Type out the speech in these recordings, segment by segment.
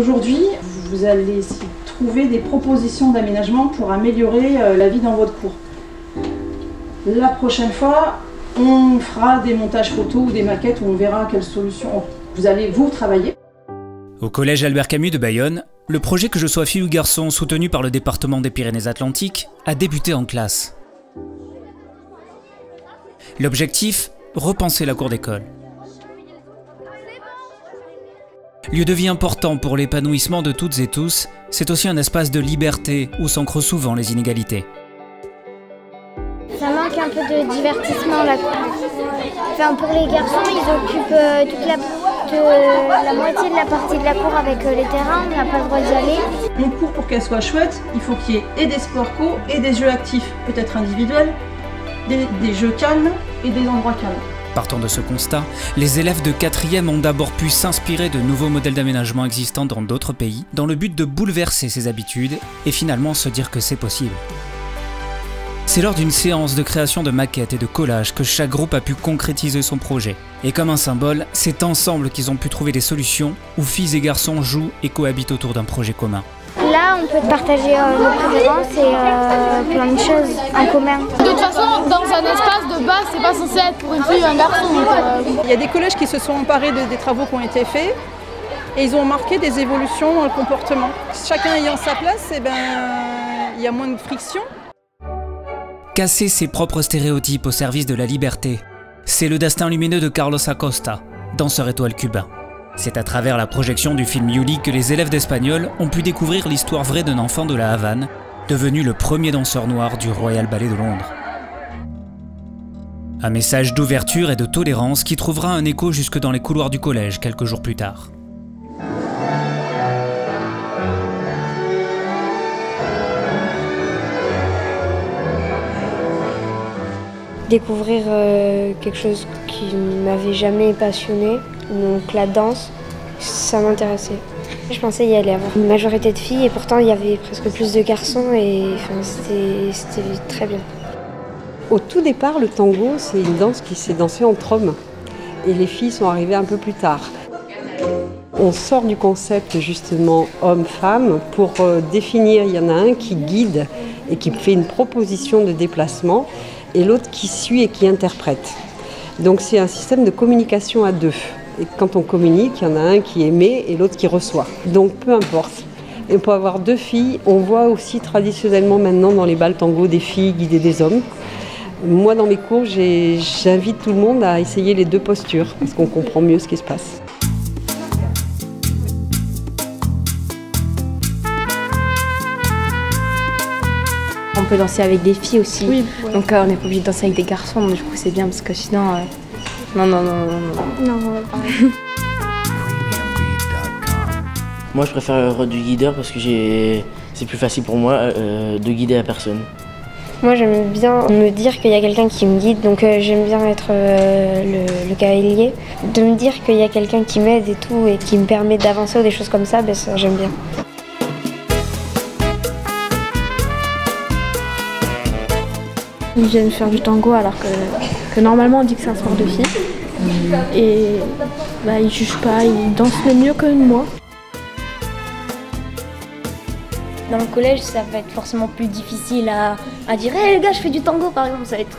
Aujourd'hui, vous allez trouver des propositions d'aménagement pour améliorer la vie dans votre cours. La prochaine fois, on fera des montages photos ou des maquettes où on verra quelles solutions vous allez vous travailler. Au collège Albert Camus de Bayonne, le projet Que je sois fille ou garçon, soutenu par le département des Pyrénées-Atlantiques, a débuté en classe. L'objectif, repenser la cour d'école. Lieu de vie important pour l'épanouissement de toutes et tous, c'est aussi un espace de liberté où s'ancrent souvent les inégalités. Ça manque un peu de divertissement là. Enfin, pour les garçons, ils occupent toute la moitié de la partie de la cour avec les terrains, on n'a pas le droit d'y aller. Une cour, pour qu'elle soit chouette, il faut qu'il y ait et des sports co et des jeux actifs, peut-être individuels, des jeux calmes et des endroits calmes. Partant de ce constat, les élèves de 4e ont d'abord pu s'inspirer de nouveaux modèles d'aménagement existants dans d'autres pays, dans le but de bouleverser ces habitudes et finalement se dire que c'est possible. C'est lors d'une séance de création de maquettes et de collages que chaque groupe a pu concrétiser son projet. Et comme un symbole, c'est ensemble qu'ils ont pu trouver des solutions où filles et garçons jouent et cohabitent autour d'un projet commun. Là, on peut partager nos préférences et plein de choses en commun. De toute façon, dans un espace de base, c'est pas censé être pour une fille ou un garçon. Il y a des collèges qui se sont emparés des travaux qui ont été faits et ils ont marqué des évolutions dans le comportement. Chacun ayant sa place, il y a moins de friction. Casser ses propres stéréotypes au service de la liberté, c'est le destin lumineux de Carlos Acosta, danseur étoile cubain. C'est à travers la projection du film Yuli que les élèves d'espagnol ont pu découvrir l'histoire vraie d'un enfant de la Havane, devenu le premier danseur noir du Royal Ballet de Londres. Un message d'ouverture et de tolérance qui trouvera un écho jusque dans les couloirs du collège quelques jours plus tard. Découvrir quelque chose qui ne m'avait jamais passionné, donc la danse, ça m'intéressait. Je pensais y aller avoir une majorité de filles et pourtant il y avait presque plus de garçons et c'était très bien. Au tout départ, le tango, c'est une danse qui s'est dansée entre hommes et les filles sont arrivées un peu plus tard. On sort du concept justement homme-femme pour définir, il y en a un qui guide et qui fait une proposition de déplacement et l'autre qui suit et qui interprète. Donc c'est un système de communication à deux. Et quand on communique, il y en a un qui émet et l'autre qui reçoit. Donc peu importe. Et on peut avoir deux filles. On voit aussi traditionnellement maintenant dans les bals tango des filles guider des hommes. Moi dans mes cours, j'invite tout le monde à essayer les deux postures parce qu'on comprend mieux ce qui se passe. On peut danser avec des filles aussi, oui, ouais. Donc on n'est pas obligé de danser avec des garçons, donc du coup c'est bien parce que sinon... Non. Moi je préfère du guideur parce que c'est plus facile pour moi de guider la personne. Moi j'aime bien me dire qu'il y a quelqu'un qui me guide, donc j'aime bien être le cavalier. De me dire qu'il y a quelqu'un qui m'aide et tout et qui me permet d'avancer ou des choses comme ça, ça j'aime bien. Ils viennent faire du tango alors que normalement on dit que c'est un sport de filles. Et ils jugent pas, ils dansent même mieux que moi. Dans le collège, ça va être forcément plus difficile à dire hey, les gars, je fais du tango par exemple. Ça va être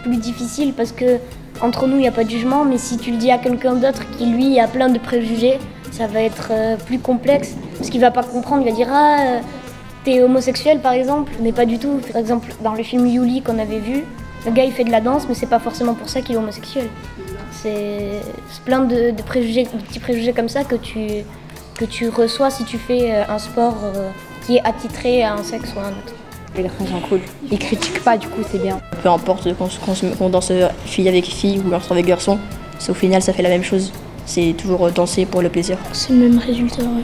plus difficile parce que entre nous, il n'y a pas de jugement. Mais si tu le dis à quelqu'un d'autre qui, lui, a plein de préjugés, ça va être plus complexe. Parce qu'il va pas comprendre, il va dire t'es homosexuel par exemple, mais pas du tout. Par exemple, dans le film Yuli qu'on avait vu, le gars il fait de la danse, mais c'est pas forcément pour ça qu'il est homosexuel. C'est plein de préjugés, de petits préjugés comme ça que tu reçois si tu fais un sport qui est attitré à un sexe ou à un autre. Les garçons sont cool, ils critiquent pas, du coup c'est bien. Peu importe qu'on danse fille avec fille ou garçon avec garçon, au final ça fait la même chose. C'est toujours danser pour le plaisir. C'est le même résultat, ouais.